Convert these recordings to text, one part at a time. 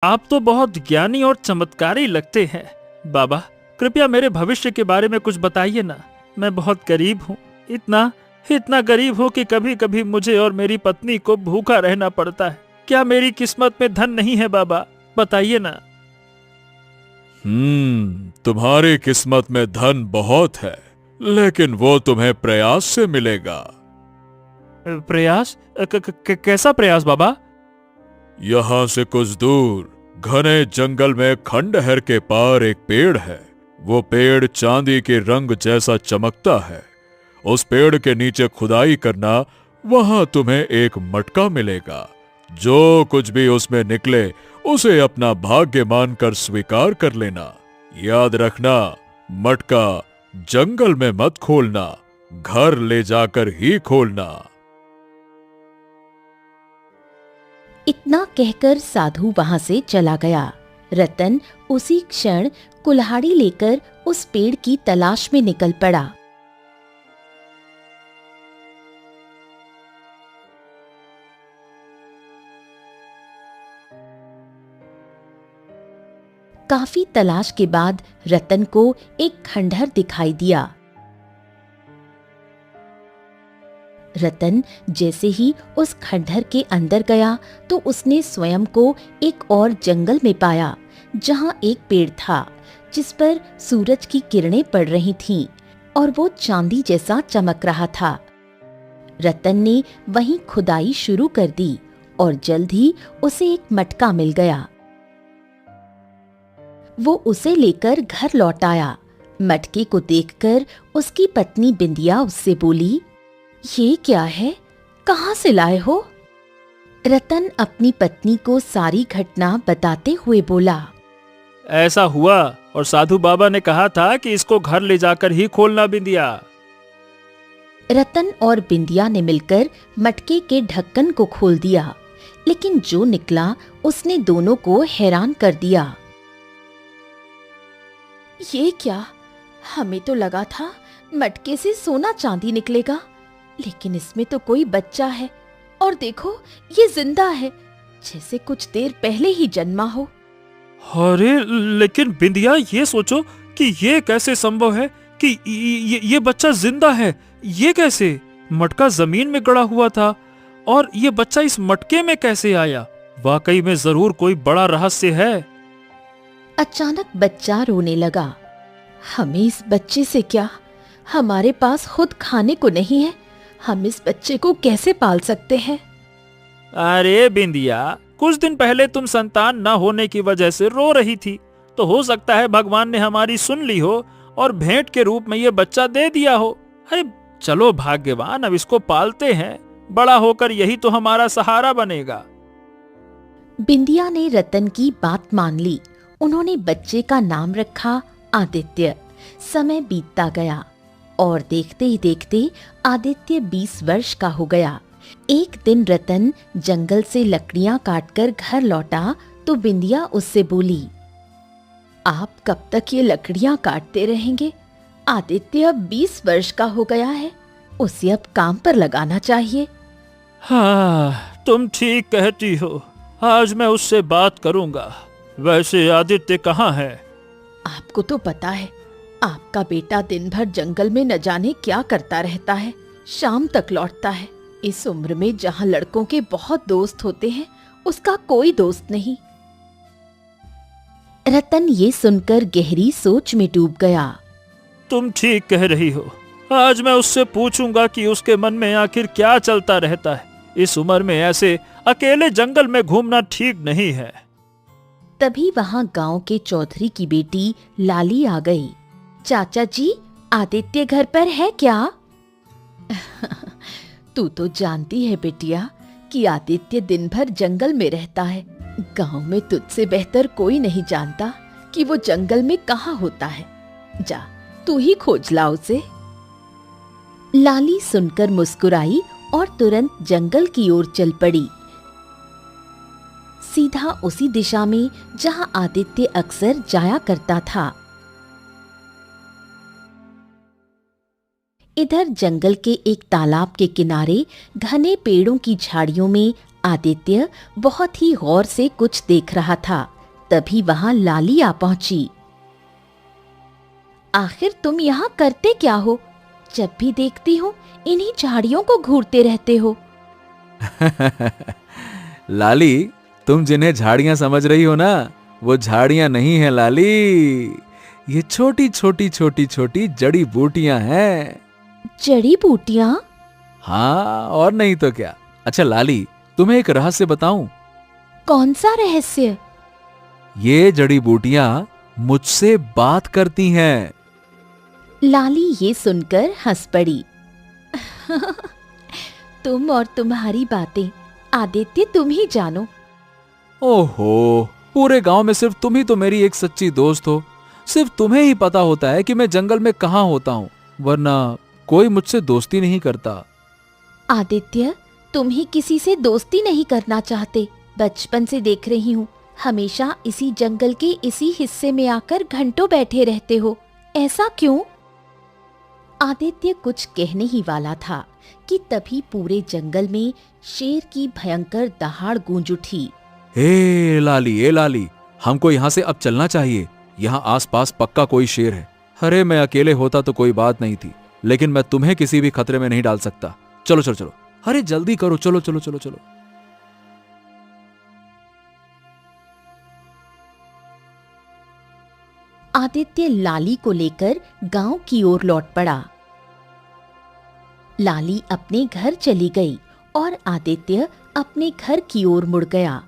आप तो बहुत ज्ञानी और चमत्कारी लगते हैं। बाबा, कृपया मेरे भविष्य के बारे में कुछ बताइए ना। मैं बहुत गरीब हूँ, इतना इतना गरीब हूँ कि कभी कभी मुझे और मेरी पत्नी को भूखा रहना पड़ता है। क्या मेरी किस्मत में धन नहीं है बाबा? बताइए ना। तुम्हारी किस्मत में धन बहुत है, लेकिन वो तुम्हें प्रयास से मिलेगा। प्रयास? कैसा प्रयास बाबा? यहां से कुछ दूर घने जंगल में खंडहर के पार एक पेड़ है। वो पेड़ चांदी के रंग जैसा चमकता है। उस पेड़ के नीचे खुदाई करना, वहां तुम्हें एक मटका मिलेगा। जो कुछ भी उसमें निकले उसे अपना भाग्य मानकर स्वीकार कर लेना। याद रखना, मटका जंगल में मत खोलना, घर ले जाकर ही खोलना। इतना कहकर साधु वहां से चला गया। रतन उसी क्षण कुल्हाड़ी लेकर उस पेड़ की तलाश में निकल पड़ा। काफी तलाश के बाद रतन को एक खंडहर दिखाई दिया। रतन जैसे ही उस खंडहर के अंदर गया तो उसने स्वयं को एक और जंगल में पाया, जहां एक पेड़ था जिस पर सूरज की किरणें पड़ रही थीं और वो चांदी जैसा चमक रहा था। रतन ने वहीं खुदाई शुरू कर दी और जल्द ही उसे एक मटका मिल गया। वो उसे लेकर घर लौट आया। मटके को देखकर उसकी पत्नी बिंदिया उससे बोली, ये क्या है? कहाँ से लाए हो? रतन अपनी पत्नी को सारी घटना बताते हुए बोला, ऐसा हुआ और साधु बाबा ने कहा था कि इसको घर ले जाकर ही खोलना बिंदिया। रतन और बिंदिया ने मिलकर मटके के ढक्कन को खोल दिया, लेकिन जो निकला उसने दोनों को हैरान कर दिया। ये क्या? हमें तो लगा था मटके से सोना चांदी निकलेगा, लेकिन इसमें तो कोई बच्चा है और देखो ये जिंदा है, जैसे कुछ देर पहले ही जन्मा हो। अरे लेकिन बिंदिया, ये सोचो कि ये कैसे संभव है कि ये बच्चा जिंदा है। ये कैसे? मटका जमीन में गड़ा हुआ था और ये बच्चा इस मटके में कैसे आया? वाकई में जरूर कोई बड़ा रहस्य है। अचानक बच्चा रोने लगा। हमें इस बच्चे से क्या? हमारे पास खुद खाने को नहीं है, हम इस बच्चे को कैसे पाल सकते हैं? अरे बिंदिया, कुछ दिन पहले तुम संतान न होने की वजह से रो रही थी, तो हो सकता है भगवान ने हमारी सुन ली हो और भेंट के रूप में ये बच्चा दे दिया हो। अरे चलो भाग्यवान, अब इसको पालते हैं, बड़ा होकर यही तो हमारा सहारा बनेगा। बिंदिया ने रतन की बात मान ली। उन्होंने बच्चे का नाम रखा आदित्य। समय बीतता गया और देखते ही देखते आदित्य 20 वर्ष का हो गया। एक दिन रतन जंगल से लकड़ियां काटकर घर लौटा तो बिंदिया उससे बोली, आप कब तक ये लकड़ियां काटते रहेंगे? आदित्य अब 20 वर्ष का हो गया है, उसे अब काम पर लगाना चाहिए। हाँ, तुम ठीक कहती हो, आज मैं उससे बात करूंगा। वैसे आदित्य कहाँ है? आपको तो पता है, आपका बेटा दिन भर जंगल में न जाने क्या करता रहता है, शाम तक लौटता है। इस उम्र में जहाँ लड़कों के बहुत दोस्त होते हैं, उसका कोई दोस्त नहीं। रतन ये सुनकर गहरी सोच में डूब गया। तुम ठीक कह रही हो, आज मैं उससे पूछूंगा कि उसके मन में आखिर क्या चलता रहता है। इस उम्र में ऐसे अकेले जंगल में घूमना ठीक नहीं है। तभी वहाँ गांव के चौधरी की बेटी लाली आ गई। चाचा जी, आदित्य घर पर है क्या? तू तो जानती है बेटिया कि आदित्य दिन भर जंगल में रहता है। गांव में तुझसे बेहतर कोई नहीं जानता कि वो जंगल में कहाँ होता है। जा, तू ही खोज ला उसे। लाली सुनकर मुस्कुराई और तुरंत जंगल की ओर चल पड़ी, सीधा उसी दिशा में जहां आदित्य अक्सर जाया करता था। इधर जंगल के एक तालाब के किनारे घने पेड़ों की झाड़ियों में आदित्य बहुत ही गौर से कुछ देख रहा था। तभी वहां लाली आ पहुंची। आखिर तुम यहाँ करते क्या हो? जब भी देखती हूँ इन्हीं झाड़ियों को घूरते रहते हो। लाली, तुम जिन्हें झाड़ियां समझ रही हो ना, वो झाड़ियां नहीं है लाली, ये छोटी छोटी छोटी छोटी जड़ी बूटियां हैं। जड़ी बूटियां? हाँ, और नहीं तो क्या। अच्छा लाली, तुम्हें एक रहस्य बताऊं? कौन सा रहस्य? ये जड़ी बूटियां मुझसे बात करती हैं। लाली ये सुनकर हंस पड़ी। तुम और तुम्हारी बातें, आदित्य तुम ही जानो। ओहो, पूरे गांव में सिर्फ तुम ही तो मेरी एक सच्ची दोस्त हो। सिर्फ तुम्हें ही पता होता है कि मैं जंगल में कहाँ होता हूँ, वरना कोई मुझसे दोस्ती नहीं करता। आदित्य, तुम ही किसी से दोस्ती नहीं करना चाहते। बचपन से देख रही हूँ, हमेशा इसी जंगल के इसी हिस्से में आकर घंटों बैठे रहते हो। ऐसा क्यों? आदित्य कुछ कहने ही वाला था कि तभी पूरे जंगल में शेर की भयंकर दहाड़ गूंज उठी। ए लाली, हमको यहाँ से अब चलना चाहिए। यहाँ आसपास पक्का कोई शेर है। अरे मैं अकेले होता तो कोई बात नहीं थी, लेकिन मैं तुम्हें किसी भी खतरे में नहीं डाल सकता। चलो चलो चलो, अरे जल्दी करो, चलो चलो चलो चलो। आदित्य लाली को लेकर गांव की ओर लौट पड़ा। लाली अपने घर चली गई और आदित्य अपने घर की ओर मुड़ गया।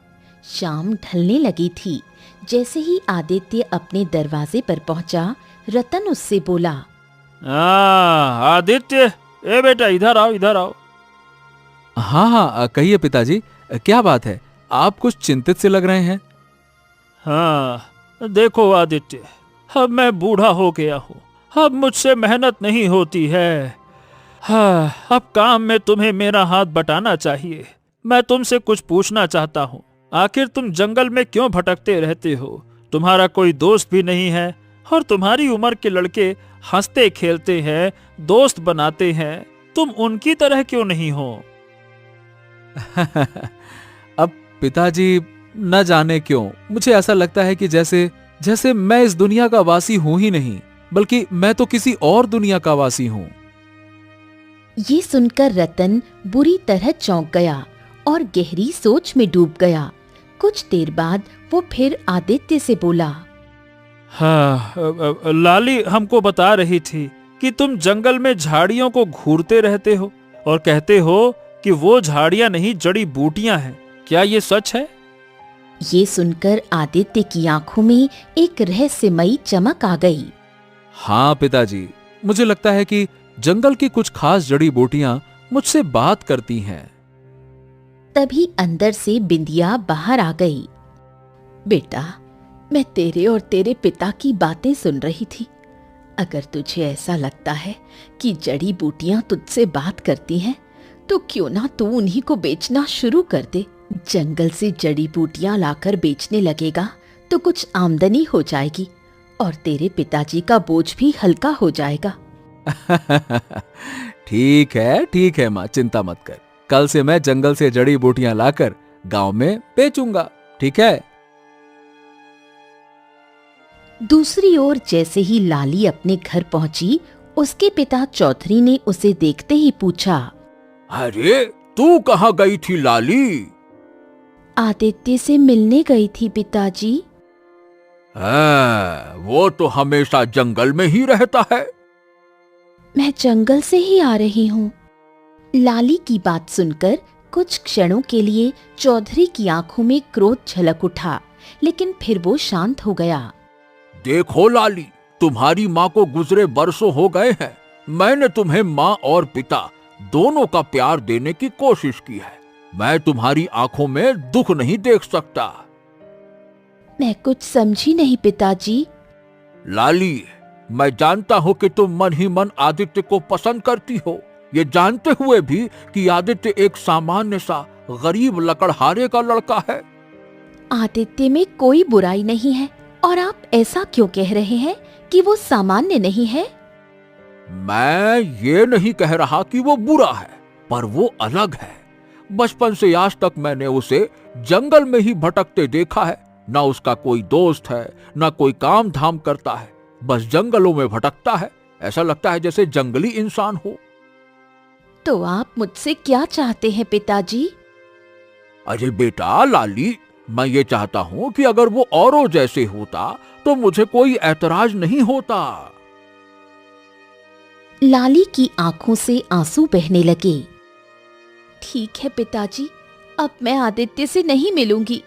शाम ढलने लगी थी। जैसे ही आदित्य अपने दरवाजे पर पहुंचा, रतन उससे बोला, आदित्य, ए बेटा इधर आओ, इधर आओ। हाँ हाँ, कहिए पिताजी, क्या बात है? आप कुछ चिंतित से लग रहे हैं। हाँ देखो आदित्य, अब मैं बूढ़ा हो गया हूँ। अब मुझसे मेहनत नहीं होती है। हाँ, अब काम में तुम्हें मेरा हाथ बटाना चाहिए। मैं तुमसे कुछ पूछना चाहता हूँ। आखिर तुम जंगल में क्यों भटकते रहते हो? तुम्हारा कोई दोस्त भी नहीं है और तुम्हारी उम्र के लड़के हंसते खेलते हैं, दोस्त बनाते हैं। तुम उनकी तरह क्यों नहीं हो? अब पिताजी, न जाने क्यों मुझे ऐसा लगता है कि जैसे मैं इस दुनिया का वासी हूं ही नहीं, बल्कि मैं तो किसी और दुनिया का वासी हूं। ये सुनकर रतन बुरी तरह चौंक गया और गहरी सोच में डूब गया। कुछ देर बाद वो फिर आदित्य से बोला, हाँ, लाली हमको बता रही थी कि तुम जंगल में झाड़ियों को घूरते रहते हो और कहते हो कि वो झाड़ियां नहीं जड़ी बूटियां हैं। क्या ये सच है? ये सुनकर आदित्य की आंखों में एक रहस्यमयी चमक आ गई। हाँ पिताजी, मुझे लगता है कि जंगल की कुछ खास जड़ी बूटियां मुझसे बात करती हैं। तभी अंदर से बिंदिया बाहर आ गई। बेटा, मैं तेरे और तेरे पिता की बातें सुन रही थी। अगर तुझे ऐसा लगता है कि जड़ी बूटियां तुझसे बात करती हैं, तो क्यों ना तू उन्हीं को बेचना शुरू कर दे। जंगल से जड़ी बूटियां लाकर बेचने लगेगा तो कुछ आमदनी हो जाएगी और तेरे पिताजी का बोझ भी हल्का हो जाएगा। ठीक है माँ, चिंता मत कर। कल से मैं जंगल से जड़ी बूटियां लाकर गांव में बेचूंगा, ठीक है? दूसरी ओर जैसे ही लाली अपने घर पहुंची, उसके पिता चौधरी ने उसे देखते ही पूछा, अरे तू कहाँ गई थी लाली? आदित्य से मिलने गई थी पिताजी। वो तो हमेशा जंगल में ही रहता है। मैं जंगल से ही आ रही हूँ। लाली की बात सुनकर कुछ क्षणों के लिए चौधरी की आंखों में क्रोध झलक उठा, लेकिन फिर वो शांत हो गया। देखो लाली, तुम्हारी माँ को गुजरे बरसों हो गए हैं। मैंने तुम्हें माँ और पिता दोनों का प्यार देने की कोशिश की है। मैं तुम्हारी आंखों में दुख नहीं देख सकता। मैं कुछ समझी नहीं पिताजी। लाली, मैं जानता हूँ कि तुम मन ही मन आदित्य को पसंद करती हो, ये जानते हुए भी कि आदित्य एक सामान्य सा गरीब लकड़हारे का लड़का है। आदित्य में कोई बुराई नहीं है, और आप ऐसा क्यों कह रहे हैं कि वो सामान्य नहीं है? मैं ये नहीं कह रहा कि वो बुरा है, पर वो अलग है। बचपन से आज तक मैंने उसे जंगल में ही भटकते देखा है। ना उसका कोई दोस्त है, ना कोई काम धाम करता है, बस जंगलों में भटकता है। ऐसा लगता है जैसे जंगली इंसान हो। तो आप मुझसे क्या चाहते हैं पिताजी? अरे बेटा लाली, मैं ये चाहता हूं कि अगर वो औरों जैसे होता तो मुझे कोई ऐतराज नहीं होता। लाली की आंखों से आंसू बहने लगे। ठीक है पिताजी, अब मैं आदित्य से नहीं मिलूंगी।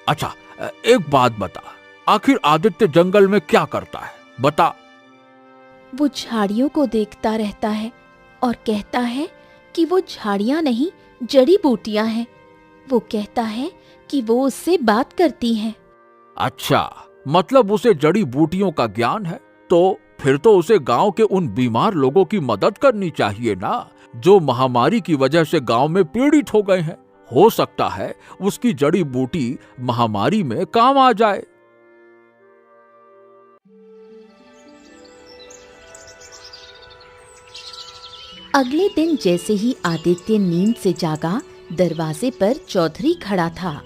अच्छा, एक बात बता, आखिर आदित्य जंगल में क्या करता है, बता। वो झाड़ियों को देखता रहता है और कहता है कि वो झाड़ियां नहीं, जड़ी बूटियां हैं। वो कहता है कि वो उससे बात करती हैं। अच्छा, मतलब उसे जड़ी बूटियों का ज्ञान है। तो फिर तो उसे गांव के उन बीमार लोगों की मदद करनी चाहिए ना, जो महामारी की वजह से गांव में पीड़ित हो गए हैं। हो सकता है उसकी जड़ी बूटी महामारी में काम आ जाए। अगले दिन जैसे ही आदित्य नींद से जागा, दरवाजे पर चौधरी खड़ा था।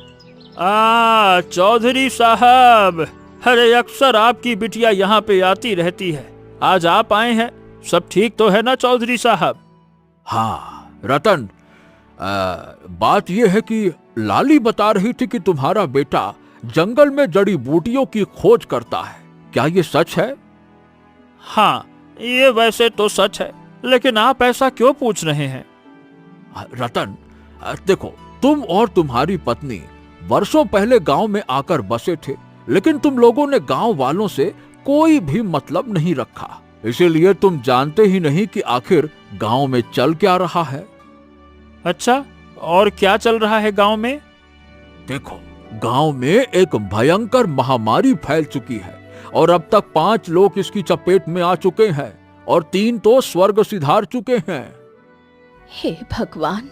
चौधरी साहब, अरे अक्सर आपकी बिटिया यहाँ पे आती रहती है, आज आप आए हैं। सब ठीक तो है ना चौधरी साहब? हाँ रतन, बात यह है कि लाली बता रही थी कि तुम्हारा बेटा जंगल में जड़ी बूटियों की खोज करता है। क्या ये सच है? हाँ, ये वैसे तो सच है, लेकिन आप ऐसा क्यों पूछ रहे हैं? रतन, देखो, तुम और तुम्हारी पत्नी वर्षों पहले गांव में आकर बसे थे, लेकिन तुम लोगों ने गांव वालों से कोई भी मतलब नहीं रखा। इसीलिए तुम जानते ही नहीं कि आखिर गांव में चल क्या रहा है। अच्छा, और क्या चल रहा है गांव में? देखो, गांव में एक भयंकर महामारी फैल चुकी है और अब तक 5 लोग इसकी चपेट में आ चुके हैं और 3 तो स्वर्ग सिधार चुके हैं। हे भगवान,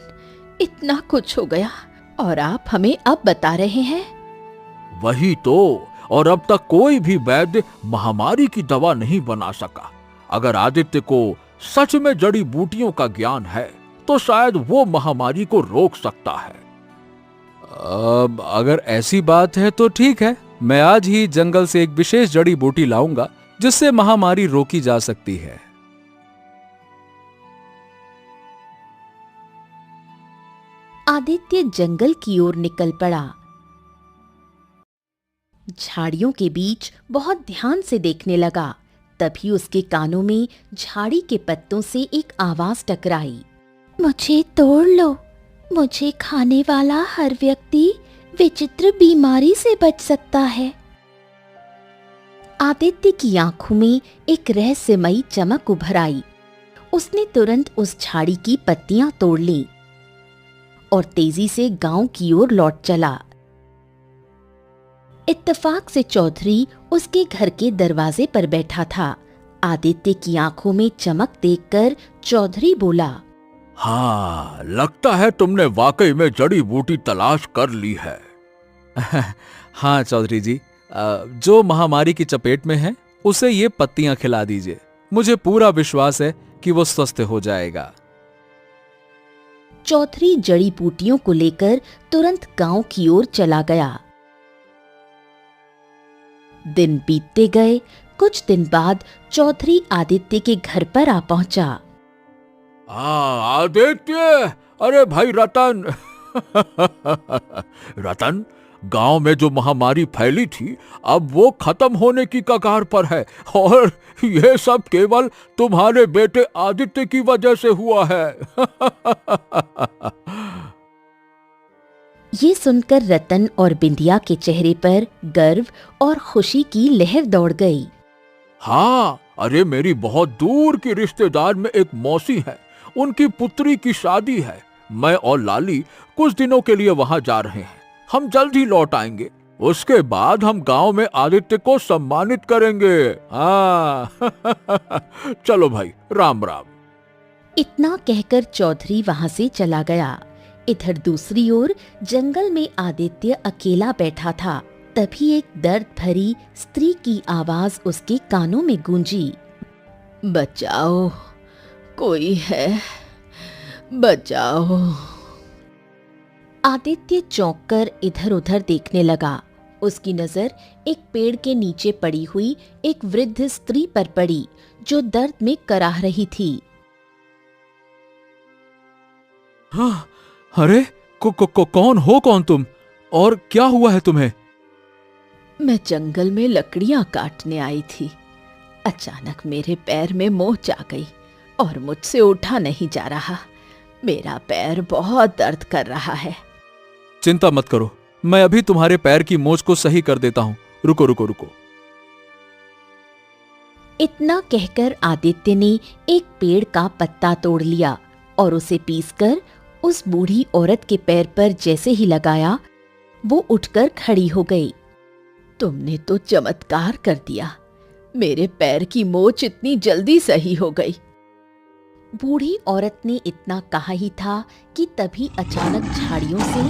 इतना कुछ हो गया और आप हमें अब बता रहे हैं? वही तो, और अब तक कोई भी वैद्य महामारी की दवा नहीं बना सका। अगर आदित्य को सच में जड़ी बूटियों का ज्ञान है तो शायद वो महामारी को रोक सकता है। अब अगर ऐसी बात है तो ठीक है, मैं आज ही जंगल से एक विशेष जड़ी बूटी लाऊंगा जिससे महामारी रोकी जा सकती है। आदित्य जंगल की ओर निकल पड़ा। झाड़ियों के बीच बहुत ध्यान से देखने लगा। तभी उसके कानों में झाड़ी के पत्तों से एक आवाज टकराई। मुझे तोड़ लो, मुझे खाने वाला हर व्यक्ति विचित्र बीमारी से बच सकता है। आदित्य की आंखों में एक रहस्यमयी चमक उभर आई। उसने तुरंत उस झाड़ी की पत्तियां तोड़ ली और तेजी से गांव की ओर लौट चला। इत्तेफाक से चौधरी उसके घर के दरवाजे पर बैठा था। आदित्य की आंखों में चमक देखकर चौधरी बोला, हाँ, लगता है तुमने वाकई में जड़ी बूटी तलाश कर ली है। हाँ चौधरी जी, जो महामारी की चपेट में है उसे ये पत्तियां खिला दीजिए। मुझे पूरा विश्वास है कि वो स्वस्थ हो जाएगा। चौधरी जड़ी बूटियों को लेकर तुरंत गांव की ओर चला गया। दिन बीतते गए। कुछ दिन बाद चौधरी आदित्य के घर पर आ पहुंचा। आदित्य, अरे भाई रतन। रतन, गांव में जो महामारी फैली थी अब वो खत्म होने की कगार पर है और ये सब केवल तुम्हारे बेटे आदित्य की वजह से हुआ है। ये सुनकर रतन और बिंदिया के चेहरे पर गर्व और खुशी की लहर दौड़ गई। हाँ, अरे मेरी बहुत दूर की रिश्तेदार में एक मौसी है, उनकी पुत्री की शादी है। मैं और लाली कुछ दिनों के लिए वहां जा रहे हैं। हम जल्द ही लौट आएंगे। उसके बाद हम गांव में आदित्य को सम्मानित करेंगे। हाँ। चलो भाई, राम राम। इतना कहकर चौधरी वहां से चला गया। इधर दूसरी ओर जंगल में आदित्य अकेला बैठा था। तभी एक दर्द भरी स्त्री की आवाज उसके कानों में गूंजी। बचाओ, कोई है, बचाओ। आदित्य चौंक कर इधर उधर देखने लगा। उसकी नजर एक पेड़ के नीचे पड़ी हुई एक वृद्ध स्त्री पर पड़ी जो दर्द में कराह रही थी। हाँ, अरे कौन हो कौन तुम, और क्या हुआ है तुम्हें? मैं जंगल में लकड़ियां काटने आई थी। अचानक मेरे पैर में मोच आ गई और मुझसे उठा नहीं जा रहा। मेरा पैर बहुत दर्द कर रहा है। चिंता मत करो, मैं अभी तुम्हारे पैर की मोच को सही कर देता हूं। रुको रुको रुको। इतना कहकर आदित्य ने एक पेड़ का पत्ता तोड़ लिया और उसे पीसकर उस बूढ़ी औरत के पैर पर जैसे ही लगाया, वो उठकर खड़ी हो गई। तुमने तो चमत्कार कर दिया, मेरे पैर की मोच इतनी जल्दी सही हो गई। बूढ़ी औरत ने इतना कहा ही था कि तभी अचानक झाड़ियों से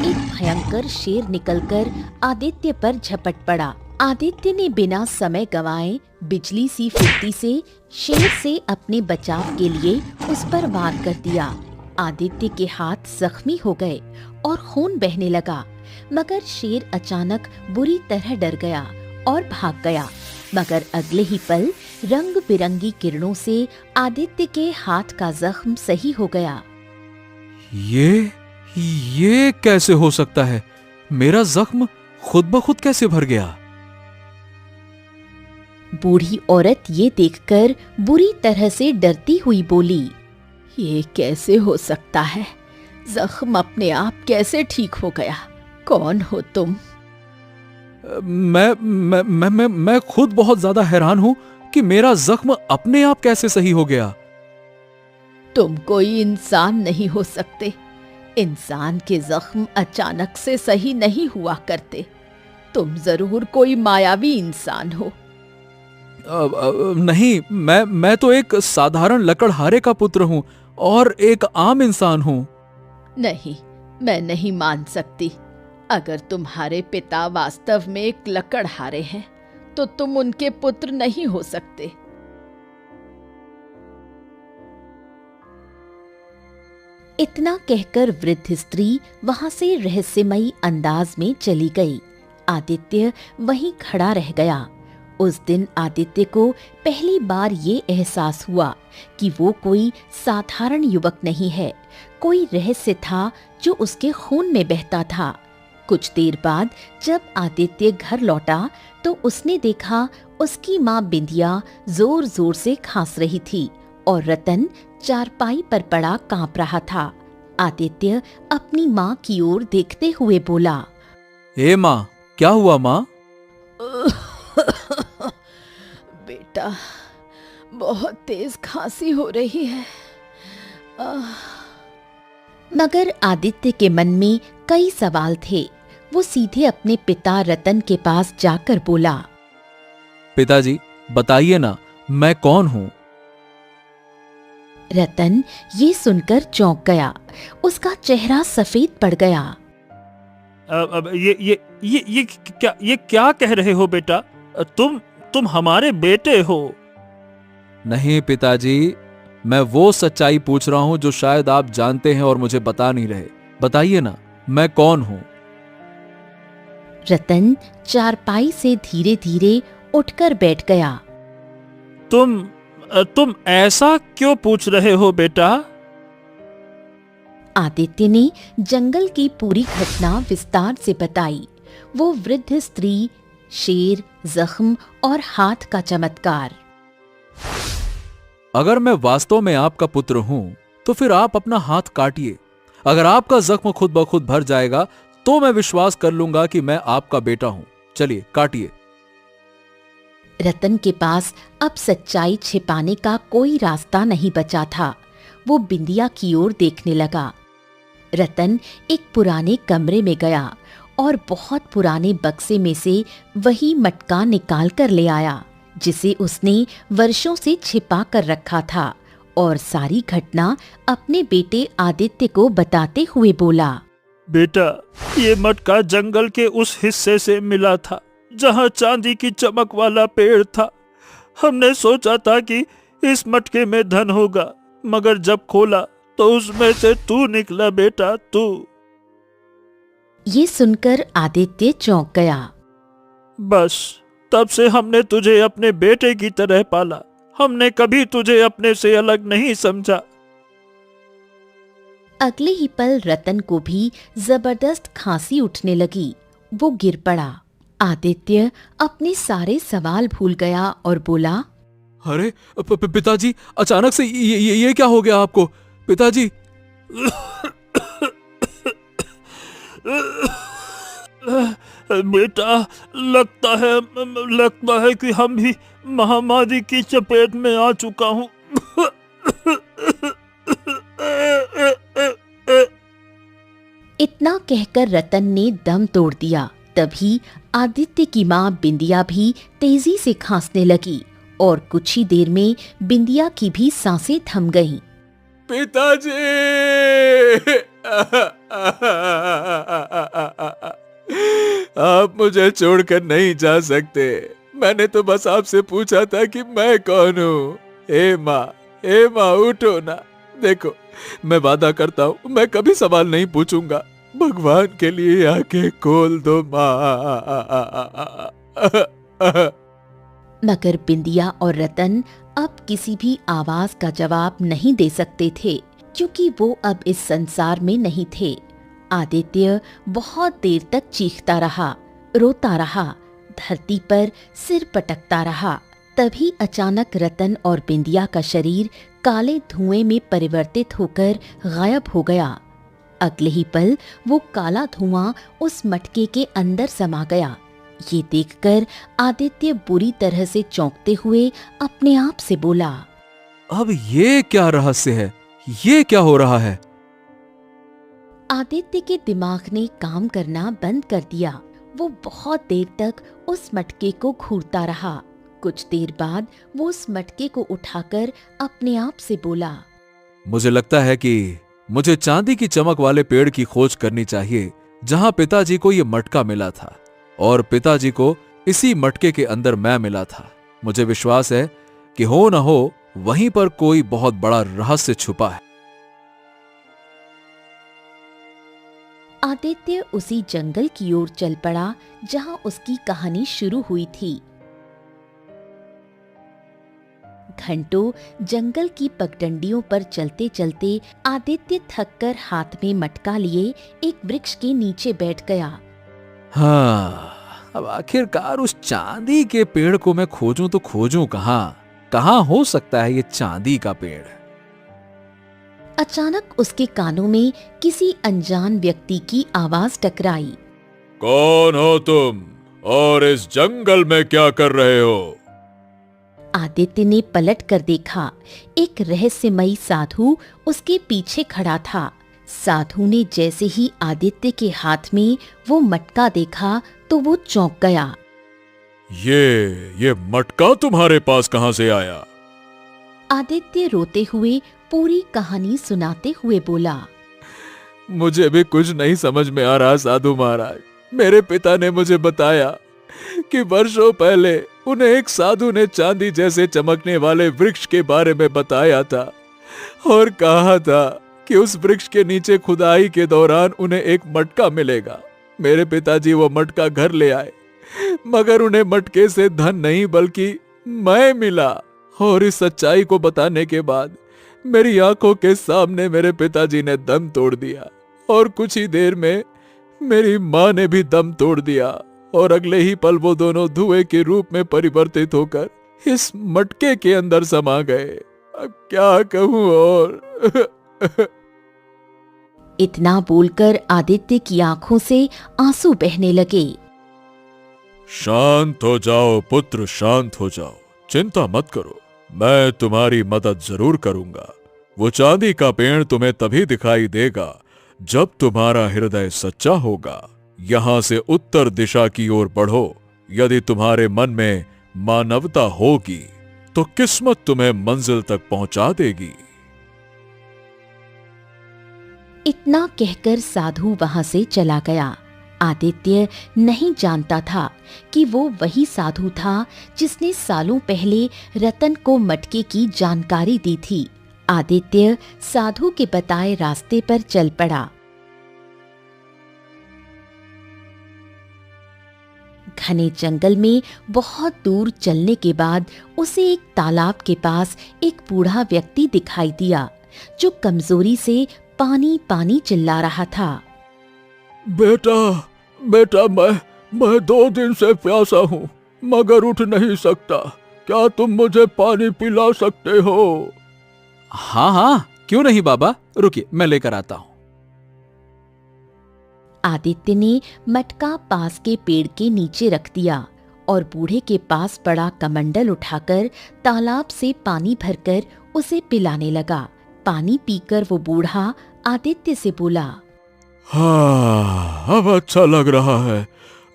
एक भयंकर शेर निकलकर आदित्य पर झपट पड़ा। आदित्य ने बिना समय गंवाए बिजली सी फुर्ती से शेर से अपने बचाव के लिए उस पर वार कर दिया। आदित्य के हाथ जख्मी हो गए और खून बहने लगा, मगर शेर अचानक बुरी तरह डर गया और भाग गया। मगर अगले ही पल रंग बिरंगी किरणों से आदित्य के हाथ का जख्म सही हो गया। ये कैसे हो सकता है? मेरा जख्म खुद ब खुद कैसे भर गया? बूढ़ी औरत ये देखकर बुरी तरह से डरती हुई बोली, ये कैसे हो सकता है? जख्म अपने आप कैसे ठीक हो गया? कौन हो तुम? मैं खुद बहुत ज्यादा हैरान हूं कि मेरा जख्म अपने आप कैसे सही हो गया। तुम कोई इंसान नहीं हो सकते। इंसान के जख्म अचानक से सही नहीं हुआ करते। तुम जरूर कोई मायावी इंसान हो। नहीं, मैं तो एक साधारण लकड़हारे का पुत्र हूं और एक आम इंसान हूं। नहीं, मैं नहीं मान सकती। अगर तुम्हारे पिता वास्तव में एक लकड़हारे हैं, तो तुम उनके पुत्र नहीं हो सकते। इतना कहकर वृद्ध स्त्री वहां से रहस्यमयी अंदाज में चली गई। आदित्य वहीं खड़ा रह गया। उस दिन आदित्य को पहली बार ये एहसास हुआ कि वो कोई साधारण युवक नहीं है, कोई रहस्य था जो उसके खून में बहता था। कुछ देर बाद जब आदित्य घर लौटा तो उसने देखा उसकी माँ बिंदिया जोर जोर से खांस रही थी और रतन चारपाई पर पड़ा कांप रहा था। आदित्य अपनी माँ की ओर देखते हुए बोला, ए माँ, क्या हुआ माँ? बेटा, बहुत तेज खांसी हो रही है। मगर आदित्य के मन में कई सवाल थे। वो सीधे अपने पिता रतन के पास जाकर बोला, पिताजी, बताइए ना, मैं कौन हूँ? रतन ये सुनकर चौंक गया। उसका चेहरा सफेद पड़ गया। अब ये क्या कह रहे हो बेटा? तुम हमारे बेटे हो। नहीं पिताजी, मैं वो सच्चाई पूछ रहा हूं जो शायद आप जानते हैं और मुझे बता नहीं रहे। बताइए ना, मैं कौन हूं? रतन चारपाई से धीरे धीरे उठकर बैठ गया। तुम ऐसा क्यों पूछ रहे हो बेटा? आदित्य ने जंगल की पूरी घटना विस्तार से बताई। वो वृद्ध स्त्री, शेर, जख्म और हाथ का चमत्कार। अगर मैं वास्तव में आपका पुत्र हूं तो फिर आप अपना हाथ काटिए। अगर आपका जख्म खुद ब खुद भर जाएगा तो मैं विश्वास कर लूंगा कि मैं आपका बेटा हूं। चलिए, काटिए। रतन के पास अब सच्चाई छिपाने का कोई रास्ता नहीं बचा था। वो बिंदिया की ओर देखने लगा। रतन एक पुराने कमरे में गया और बहुत पुराने बक्से में से वही मटका निकाल कर ले आया जिसे उसने वर्षों से छिपा कर रखा था, और सारी घटना अपने बेटे आदित्य को बताते हुए बोला, बेटा, ये मटका जंगल के उस हिस्से से मिला था जहाँ चांदी की चमक वाला पेड़ था। हमने सोचा था कि इस मटके में धन होगा, मगर जब खोला तो उसमें से तू निकला बेटा, तू। ये सुनकर आदित्य चौंक गया। बस तब से हमने तुझे अपने बेटे की तरह पाला, हमने कभी तुझे अपने से अलग नहीं समझा। अगले ही पल रतन को भी जबरदस्त खांसी उठने लगी। वो गिर पड़ा। आदित्य अपने सारे सवाल भूल गया और बोला, अरे पिताजी, अचानक से ये क्या हो गया आपको पिताजी? बेटा, लगता है कि हम भी महामारी की चपेट में आ चुका हूँ। इतना कहकर रतन ने दम तोड़ दिया। तभी आदित्य की माँ बिंदिया भी तेजी से खांसने लगी और कुछ ही देर में बिंदिया की भी सांसें थम गईं। पिताजी, आप मुझे छोड़कर नहीं जा सकते। मैंने तो बस आपसे पूछा था कि मैं कौन हूँ। हे माँ, उठो ना। देखो, मैं वादा करता हूँ, मैं कभी सवाल नहीं पूछूंगा। भगवान के लिए आंखें खोल दो माँ। मगर बिंदिया और रतन अब किसी भी आवाज का जवाब नहीं दे सकते थे, क्योंकि वो अब इस संसार में नहीं थे। आदित्य बहुत देर तक चीखता रहा, रोता रहा, धरती पर सिर पटकता रहा। तभी अचानक रतन और बिंदिया का शरीर काले धुएं में परिवर्तित होकर गायब हो गया। अगले ही पल वो काला धुआं उस मटके के अंदर समा गया। ये देखकर आदित्य बुरी तरह से चौंकते हुए अपने आप से बोला, अब ये क्या रहस्य है? ये क्या हो रहा है? आदित्य के दिमाग ने काम करना बंद कर दिया। वो बहुत देर तक उस मटके को घूरता रहा। कुछ देर बाद वो उस मटके को उठाकर अपने आप से बोला, मुझे लगता है कि मुझे चांदी की चमक वाले पेड़ की खोज करनी चाहिए, जहां पिताजी को यह मटका मिला था और पिताजी को इसी मटके के अंदर मैं मिला था। मुझे विश्वास है कि हो न हो वहीं पर कोई बहुत बड़ा रहस्य छुपा है। आदित्य उसी जंगल की ओर चल पड़ा जहां उसकी कहानी शुरू हुई थी। घंटों जंगल की पगडंडियों पर चलते चलते आदित्य थककर हाथ में मटका लिए एक वृक्ष के नीचे बैठ गया। हाँ, अब आखिरकार उस चांदी के पेड़ को मैं खोजूं तो खोजूं कहां हो सकता है ये चांदी का पेड़? अचानक उसके कानों में किसी अनजान व्यक्ति की आवाज टकराई। कौन हो तुम और इस जंगल में क्या कर रहे हो? आदित्य ने पलट कर देखा। एक रहस्यमयी साधु उसके पीछे खड़ा था। साधु ने जैसे ही आदित्य के हाथ में वो मटका देखा तो वो चौंक गया। ये मटका तुम्हारे पास कहां से आया? आदित्य रोते हुए पूरी कहानी सुनाते हुए बोला, मुझे भी कुछ नहीं समझ में आ रहा साधु महाराज। मेरे पिता ने मुझे बताया कि वर्षों पहले उन्हें एक साधु ने चांदी जैसे चमकने वाले वृक्ष के बारे में बताया था और कहा था कि उस वृक्ष के नीचे खुदाई के दौरान उन्हें एक मटका मिलेगा। मेरे पिताजी वो मटका घर ले आए, मगर उन्हें मटके से धन नहीं बल्कि मैं मिला। और इस सच्चाई को बताने के बाद मेरी आंखों के सामने मेरे पिताजी ने दम तोड़ दिया और कुछ ही देर में मेरी माँ ने भी दम तोड़ दिया और अगले ही पल वो दोनों धुएं के रूप में परिवर्तित होकर इस मटके के अंदर समा गए। अब क्या कहूं और इतना बोलकर आदित्य की आंखों से आंसू बहने लगे। शांत हो जाओ पुत्र, शांत हो जाओ, चिंता मत करो, मैं तुम्हारी मदद जरूर करूंगा। वो चांदी का पेड़ तुम्हें तभी दिखाई देगा जब तुम्हारा हृदय सच्चा होगा। यहां से उत्तर दिशा की ओर बढ़ो। यदि तुम्हारे मन में मानवता होगी तो किस्मत तुम्हें मंजिल तक पहुंचा देगी। इतना कहकर साधु वहां से चला गया। आदित्य नहीं जानता था कि वो वही साधु था जिसने सालों पहले रतन को मटके की जानकारी दी थी। आदित्य साधु के बताए रास्ते पर चल पड़ा। घने जंगल में बहुत दूर चलने के बाद उसे एक तालाब के पास एक बूढ़ा व्यक्ति दिखाई दिया जो कमजोरी से पानी पानी चिल्ला रहा था। बेटा बेटा, मैं 2 दिन से प्यासा हूँ मगर उठ नहीं सकता। क्या तुम मुझे पानी पिला सकते हो? हाँ हाँ, क्यों नहीं बाबा, रुकिए मैं लेकर आता हूं। आदित्य ने मटका पास के पेड़ के नीचे रख दिया और बूढ़े के पास पड़ा कमंडल उठाकर तालाब से पानी भरकर उसे पिलाने लगा। पानी पीकर वो बूढ़ा आदित्य से बोला, हाँ, अब अच्छा लग रहा है।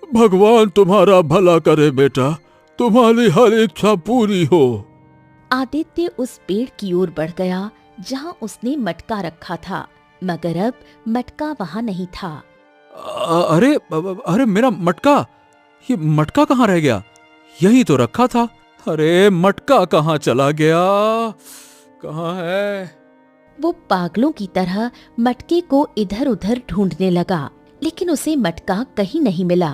भगवान तुम्हारा भला करे बेटा, तुम्हारी हर इच्छा पूरी हो। आदित्य उस पेड़ की ओर बढ़ गया जहां उसने मटका रखा था, मगर अब मटका वहां नहीं था। अरे अरे मेरा मटका, ये मटका कहाँ रह गया? यहीं तो रखा था। अरे मटका कहाँ चला गया? कहाँ है? वो पागलों की तरह मटके को इधर उधर ढूंढने लगा, लेकिन उसे मटका कहीं नहीं मिला।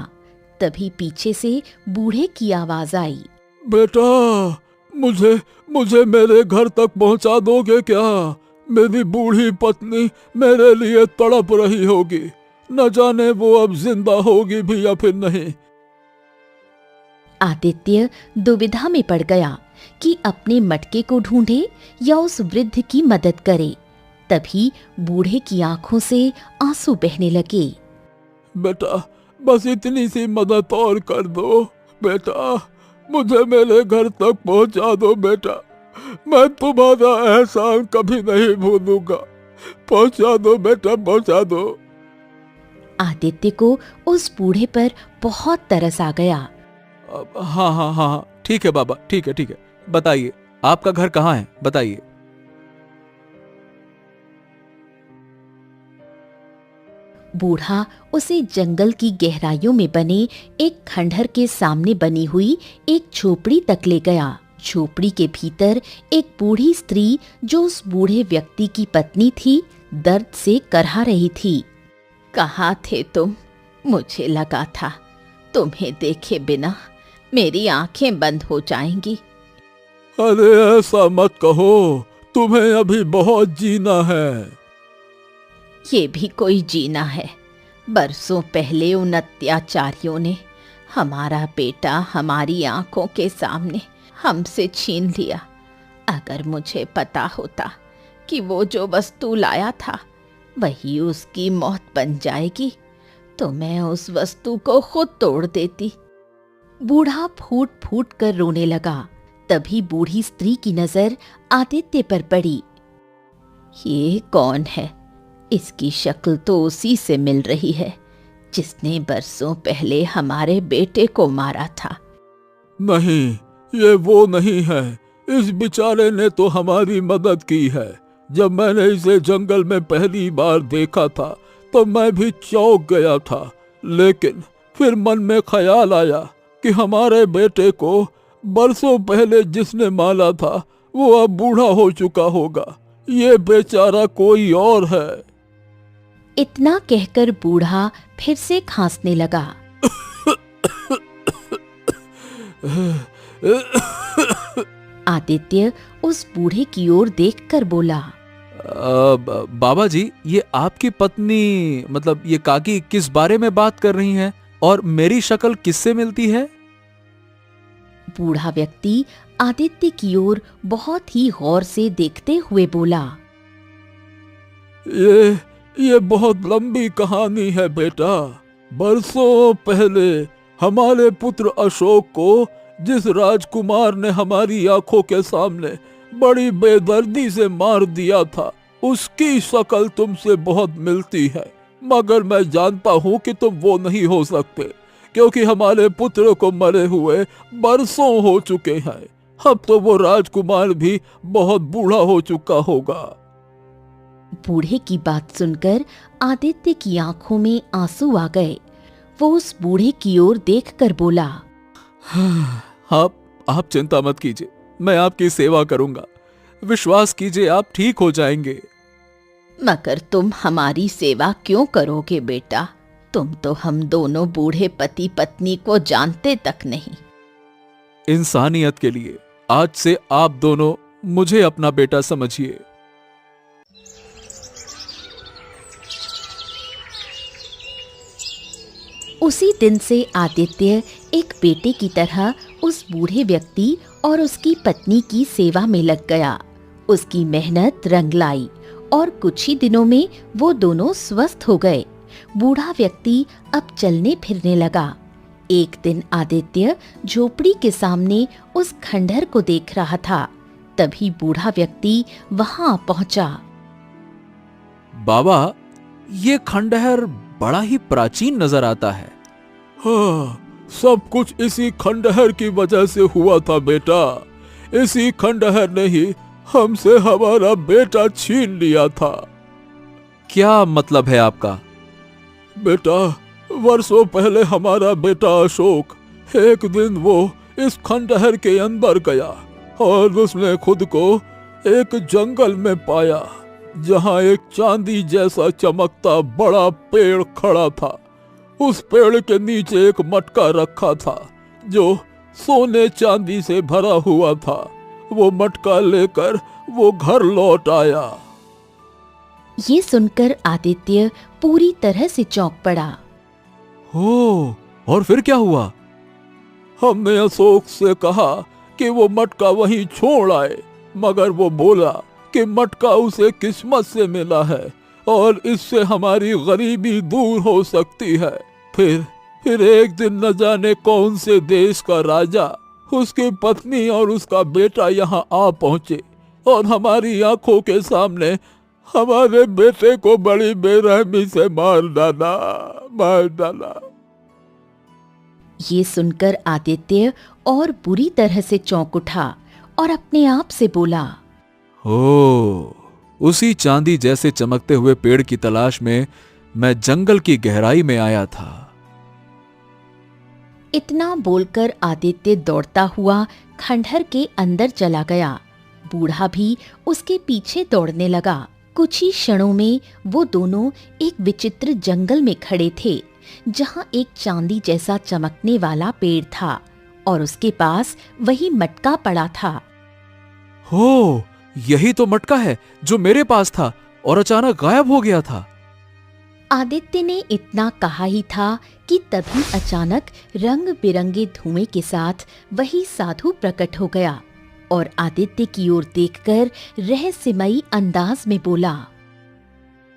तभी पीछे से बूढ़े की आवाज आई, बेटा, मुझे मेरे घर तक पहुंचा दोगे क्या? मेरी बूढ़ी पत्नी मेरे लिए तड़प रही होगी, न जाने वो अब जिंदा होगी भी या फिर नहीं। आदित्य दुविधा में पड़ गया कि अपने मटके को ढूंढे या उस वृद्ध की मदद करे। तभी बूढ़े की आंखों से आंसू बहने लगे। बेटा, बस इतनी सी मदद और कर दो बेटा, मुझे मेरे घर तक पहुंचा दो बेटा, मैं तुम्हारा एहसान कभी नहीं भूलूंगा। पहुंचा दो बेटा, पहुंचा दो। आदित्य को उस बूढ़े पर बहुत तरस आ गया। हाँ हाँ हाँ, ठीक है बाबा, ठीक है, बताइए आपका घर कहाँ है, बताइए। बूढ़ा उसे जंगल की गहराइयों में बने एक खंडहर के सामने बनी हुई एक झोपड़ी तक ले गया। झोपड़ी के भीतर एक बूढ़ी स्त्री जो उस बूढ़े व्यक्ति की पत्नी थी, दर्द से करहा रही थी। कहाँ थे तुम? मुझे लगा था तुम्हें देखे बिना मेरी आंखें बंद हो जाएंगी। अरे ऐसा मत कहो, तुम्हें अभी बहुत जीना है। ये भी कोई जीना है? बरसों पहले उन अत्याचारियों ने हमारा बेटा हमारी आंखों के सामने हमसे छीन लिया। अगर मुझे पता होता कि वो जो वस्तु लाया था वही उसकी मौत बन जाएगी तो मैं उस वस्तु को खुद तोड़ देती। बूढ़ा फूट फूट कर रोने लगा। तभी बूढ़ी स्त्री की नजर आदित्य पर पड़ी। ये कौन है? इसकी शक्ल तो उसी से मिल रही है जिसने बरसों पहले हमारे बेटे को मारा था। नहीं, ये वो नहीं है। इस बेचारे ने तो हमारी मदद की है। जब मैंने इसे जंगल में पहली बार देखा था तो मैं भी चौंक गया था, लेकिन फिर मन में ख्याल आया कि हमारे बेटे को बरसों पहले जिसने मारा था वो अब बूढ़ा हो चुका होगा। ये बेचारा कोई और है। इतना कहकर बूढ़ा फिर से खांसने लगा। आदित्य उस बूढ़े की ओर देखकर बोला, बाबा जी, ये आपकी पत्नी मतलब ये काकी किस बारे में बात कर रही हैं और मेरी शक्ल किससे मिलती है? बूढ़ा व्यक्ति आदित्य की ओर बहुत ही गौर से देखते हुए बोला, ये बहुत लंबी कहानी है बेटा। बरसों पहले हमारे पुत्र अशोक को जिस राजकुमार ने हमारी आंखों के सामने बड़ी बेदर्दी से मार दिया था, उसकी शक्ल तुमसे बहुत मिलती है। मगर मैं जानता हूँ कि तुम वो नहीं हो सकते, क्योंकि हमारे पुत्र को मरे हुए बरसों हो चुके हैं। अब तो वो राजकुमार भी बहुत बूढ़ा हो चुका होगा। बूढ़े की बात सुनकर आदित्य की आंखों में आंसू आ गए। वो उस बूढ़े की ओर देखकर बोला, आप चिंता मत कीजिए, मैं आपकी सेवा करूंगा। विश्वास कीजिए, आप ठीक हो जाएंगे। मगर तुम हमारी सेवा क्यों करोगे बेटा? तुम तो हम दोनों बूढ़े पति पत्नी को जानते तक नहीं। इंसानियत के लिए आज से आप दोनों मुझे अपना बेटा समझिए। उसी दिन से आदित्य एक बेटे की तरह उस बूढ़े व्यक्ति और उसकी पत्नी की सेवा में लग गया। उसकी मेहनत रंग लाई और कुछ ही दिनों में वो दोनों स्वस्थ हो गए। बूढ़ा व्यक्ति अब चलने फिरने लगा। एक दिन आदित्य झोपड़ी के सामने उस खंडहर को देख रहा था। तभी बूढ़ा व्यक्ति वहां पहुंचा। बाबा, ये खंडहर बड़ा ही प्राचीन नजर आता है। हाँ, सब कुछ इसी खंडहर की वजह से हुआ था बेटा। इसी खंडहर ने ही हमसे हमारा बेटा छीन लिया था। क्या मतलब है आपका? बेटा, वर्षों पहले हमारा बेटा अशोक, एक दिन वो इस खंडहर के अंदर गया और उसने खुद को एक जंगल में पाया जहां एक चांदी जैसा चमकता बड़ा पेड़ खड़ा था। उस पेड़ के नीचे एक मटका रखा था जो सोने चांदी से भरा हुआ था। वो मटका लेकर वो घर लौट आया। ये सुनकर आदित्य पूरी तरह से चौंक पड़ा। हो, और फिर क्या हुआ? हमने अशोक से कहा कि वो मटका वहीं छोड़ आए, मगर वो बोला कि मटका उसे किस्मत से मिला है और इससे हमारी गरीबी दूर हो सकती है। फिर एक दिन न जाने कौन से देश का राजा, उसकी पत्नी और उसका बेटा यहाँ आ पहुंचे और हमारी आंखों के सामने हमारे बेटे को बड़ी बेरहमी से मार डाला। ये सुनकर आदित्य और बुरी तरह से चौंक उठा और अपने आप से बोला, ओ, उसी चांदी जैसे चमकते हुए पेड़ की तलाश में मैं जंगल की गहराई में आया था। इतना बोलकर आदित्य दौड़ता हुआ खंडहर के अंदर चला गया। बूढ़ा भी उसके पीछे दौड़ने लगा। कुछ ही क्षणों में वो दोनों एक विचित्र जंगल में खड़े थे जहां एक चांदी जैसा चमकने वाला पेड़ था और उसके पास वही मटका पड़ा था। हो, यही तो मटका है जो मेरे पास था और अचानक गायब हो गया था। आदित्य ने इतना कहा ही था कि तभी अचानक रंग बिरंगे धुएं के साथ वही साधु प्रकट हो गया और आदित्य की ओर देखकर रहस्यमयी अंदाज में बोला,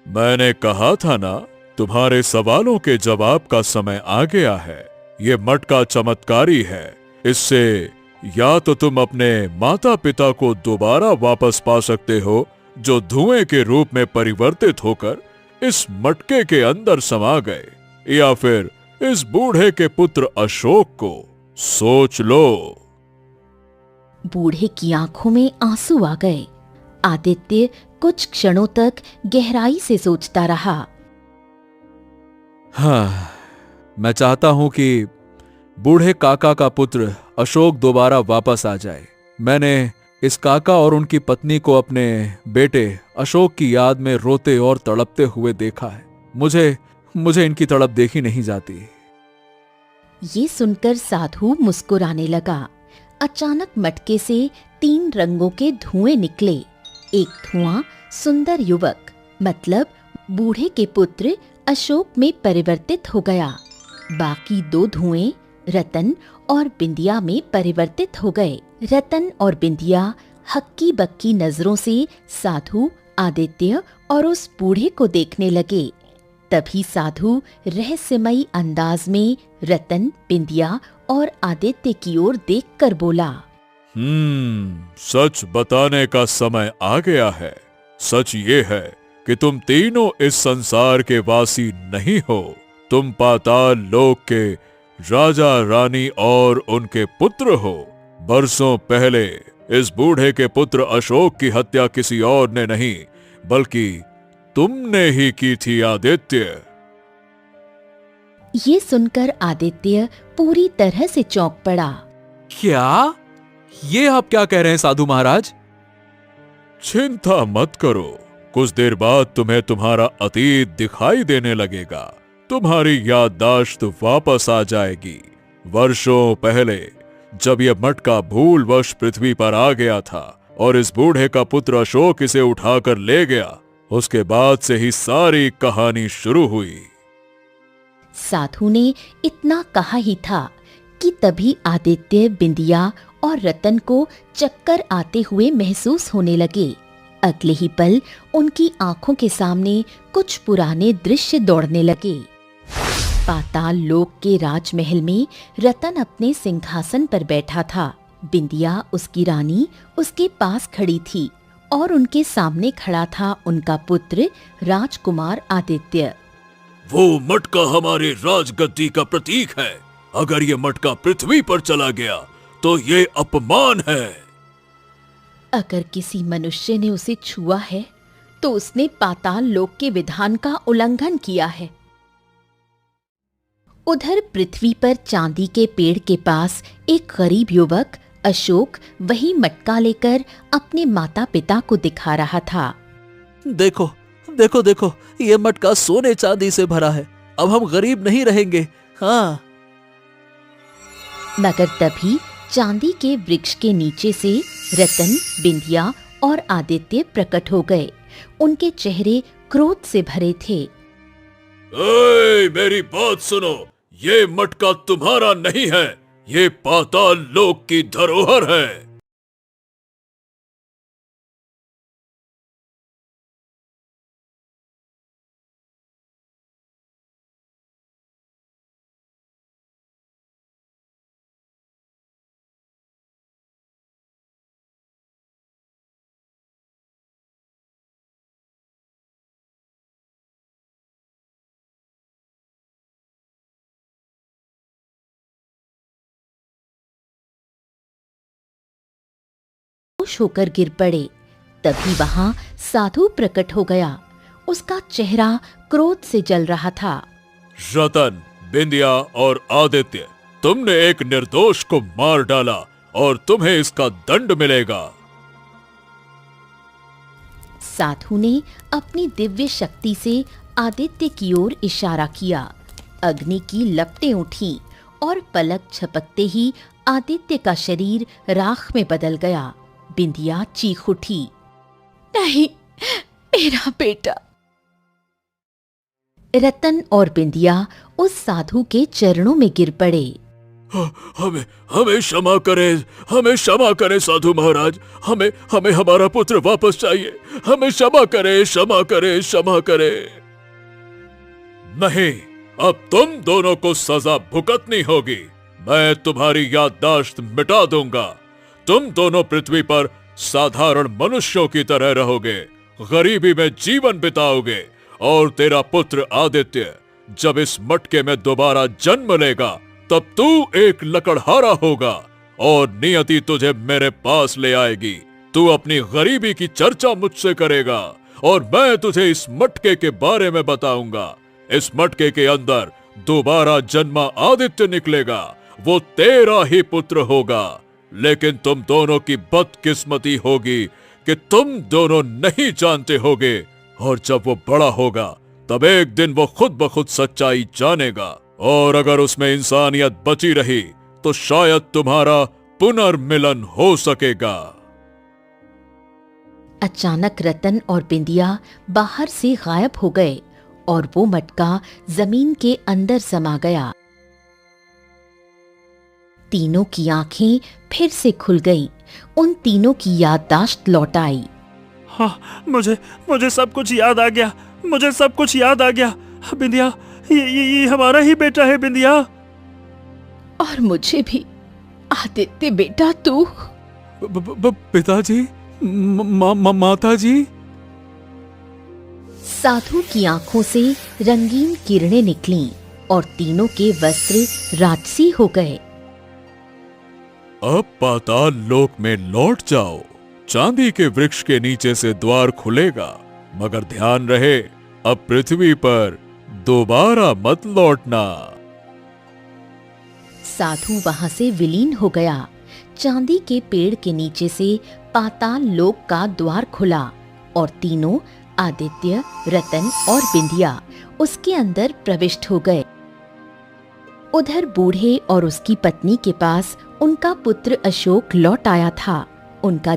मैंने कहा था ना, तुम्हारे सवालों के जवाब का समय आ गया है। ये मटका चमत्कारी है। इससे या तो तुम अपने माता पिता को दोबारा वापस पा सकते हो जो धुएं के रूप में परिवर्तित होकर इस मटके के अंदर समा गए, या फिर इस बूढ़े के पुत्र अशोक को। सोच लो। बूढ़े की आंखों में आंसू आ गए। आदित्य कुछ क्षणों तक गहराई से सोचता रहा। हाँ, मैं चाहता हूं कि बूढ़े काका का पुत्र अशोक दोबारा वापस आ जाए। मैंने इस काका और उनकी पत्नी को अपने बेटे अशोक की याद में रोते और तड़पते हुए देखा है। मुझे इनकी तड़प देखी नहीं जाती। ये सुनकर साधु मुस्कुराने लगा। अचानक मटके से 3 रंगों के धुएं निकले। एक धुआं सुंदर युवक मतलब बूढ़े के पुत्र अशोक में परिवर्तित हो गया। बाकी 2 धुएं रतन और बिंदिया में परिवर्तित हो गए। रतन और बिंदिया हक्की बक्की नजरों से साधु, आदित्य और उस बूढ़े को देखने लगे। तभी साधु रहस्यमयी अंदाज में रतन, बिंदिया और आदित्य की ओर देखकर बोला, सच बताने का समय आ गया है। सच ये है कि तुम तीनों इस संसार के वासी नहीं हो। तुम पाताल लोक के राजा, रानी और उनके पुत्र हो। बरसों पहले इस बूढ़े के पुत्र अशोक की हत्या किसी और ने नहीं बल्कि तुमने ही की थी आदित्य। ये सुनकर आदित्य पूरी तरह से चौंक पड़ा। क्या? ये आप क्या कह रहे हैं साधु महाराज? चिंता मत करो, कुछ देर बाद तुम्हें तुम्हारा अतीत दिखाई देने लगेगा। तुम्हारी याददाश्त वापस आ जाएगी। वर्षों पहले जब यह मटका भूलवश पृथ्वी पर आ गया था और इस बूढ़े का पुत्र अशोक इसे उठाकर ले गया, उसके बाद से ही सारी कहानी शुरू हुई। साधु ने इतना कहा ही था कि तभी आदित्य, बिंदिया और रतन को चक्कर आते हुए महसूस होने लगे। अगले ही पल उनकी आंखों के सामने कुछ पुराने दृश्य दौड़ने लगे। पाताल लोक के राजमहल में रतन अपने सिंहासन पर बैठा था। बिंदिया, उसकी रानी, उसके पास खड़ी थी और उनके सामने खड़ा था उनका पुत्र राजकुमार आदित्य। वो मटका हमारे राजगद्दी का प्रतीक है। अगर ये मटका पृथ्वी पर चला गया तो ये अपमान है। अगर किसी मनुष्य ने उसे छुआ है तो उसने पाताल लोक के विधान का उल्लंघन किया है। उधर पृथ्वी पर चांदी के पेड़ के पास एक गरीब युवक अशोक वही मटका लेकर अपने माता पिता को दिखा रहा था। देखो देखो देखो, ये मटका सोने चांदी से भरा है। अब हम गरीब नहीं रहेंगे। हाँ। मगर तभी चांदी के वृक्ष के नीचे से रतन, बिंदिया और आदित्य प्रकट हो गए। उनके चेहरे क्रोध से भरे थे। मेरी बात सुनो, ये मटका तुम्हारा नहीं है, ये पाताल लोक की धरोहर है। होश होकर गिर पड़े। तभी वहां साधु प्रकट हो गया। उसका चेहरा क्रोध से जल रहा था। रतन, बिंदिया और आदित्य, तुमने एक निर्दोष को मार डाला और तुम्हें इसका दंड मिलेगा। साधु ने अपनी दिव्य शक्ति से आदित्य की ओर इशारा किया। अग्नि की लपटें उठी और पलक झपकते ही आदित्य का शरीर राख में बदल गया। बिंदिया चीख उठी, नहीं, मेरा बेटा। रतन और बिंदिया उस साधु के चरणों में गिर पड़े। हमें हमें क्षमा करें, हमें क्षमा करें साधु महाराज। हमें हमें हमारा पुत्र वापस चाहिए। हमें क्षमा करें, क्षमा करें, क्षमा करें। नहीं, अब तुम दोनों को सजा भुगतनी होगी। मैं तुम्हारी याददाश्त मिटा दूंगा। तुम दोनों पृथ्वी पर साधारण मनुष्यों की तरह रहोगे, गरीबी में जीवन बिताओगे और तेरा पुत्र आदित्य जब इस मटके में दोबारा जन्म लेगा तब तू एक लकड़हारा होगा और नियति तुझे मेरे पास ले आएगी। तू अपनी गरीबी की चर्चा मुझसे करेगा और मैं तुझे इस मटके के बारे में बताऊंगा। इस मटके के अंदर दोबारा जन्मा आदित्य निकलेगा। वो तेरा ही पुत्र होगा। लेकिन तुम दोनों की बदकिस्मती होगी कि तुम दोनों नहीं जानते होगे और जब वो बड़ा होगा तब एक दिन वो खुद ब खुद सच्चाई जानेगा और अगर उसमें इंसानियत बची रही तो शायद तुम्हारा पुनर्मिलन हो सकेगा। अचानक रतन और बिंदिया बाहर से गायब हो गए और वो मटका जमीन के अंदर समा गया। तीनों की आंखें फिर से खुल गईं। उन तीनों की याददाश्त लौट आई। हाँ, मुझे सब कुछ याद आ गया। मुझे सब कुछ याद आ गया। बिंदिया, ये हमारा ही बेटा है बिंदिया। और मुझे भी आदित्य बेटा तू। पिताजी, माताजी। साधु की आंखों से रंगीन किरणें निकलीं और तीनों के वस्त्र राजसी हो गए। अब पाताल लोक में लौट जाओ। चांदी के वृक्ष के नीचे से द्वार खुलेगा, मगर ध्यान रहे अब पृथ्वी पर दोबारा मत लौटना। साधु वहां से विलीन हो गया। चांदी के पेड़ के नीचे से पाताल लोक का द्वार खुला और तीनों, आदित्य, रतन और बिंदिया, उसके अंदर प्रविष्ट हो गए। उधर बूढ़े और उसकी पत्नी के पास उनका पुत्र अशोक लौट आया था। उनका